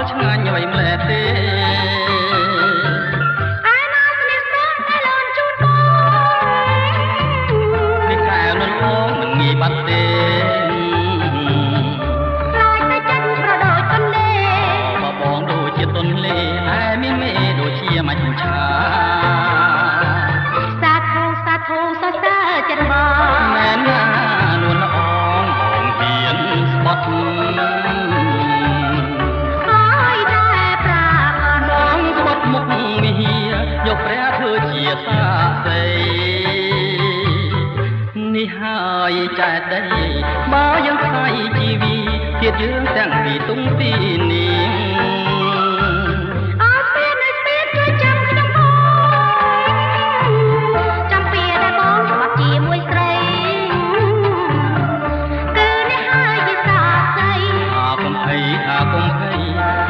ឆ្ងាញ់អ្វីម្លេះទេអាណាស្នេហ៍ស្ទង់តែលន់ជូនបងនេះកែវនឹងបងមិនងាយបាត់ទេខ្លាចតែចិត្តប្រដូចទន្លេបើបងដូចជាទន្លេតែមានមេដូចជាមច្ឆាសាធុសាធុសរសើរចិត្តបងមែនណានួនល្អងបងហ៊ានស្បត់ហើយតែប្រាប់បងស្បត់មុខវិហារយកព្រះធ្វើជាសាស្ត្រីនេះហើយចែកដីបើយើងខ្សែជីវីទៀតយើងទាំងពីទុំពីនាងអត់ពេលនៅស្ពានជួយចាំខ្ញុំផងចាំពេលដែលបងស្បត់ជាមួយស្រីគឺនេះហើយជាសាស្ត្រីអាកុំភ័យ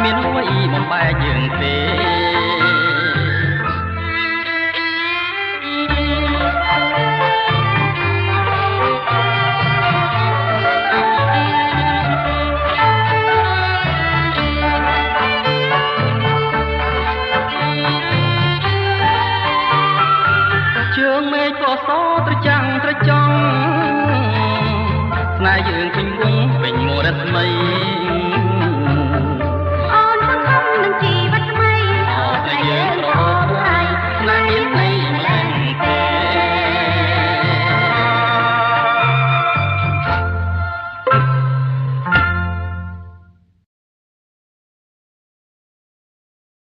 មានអ្វីបំបែកយើងទេជើងមេឃក៏សត្រចាំងត្រចង់ស្នេហ៍យើងពេញវងពេញមរស្មី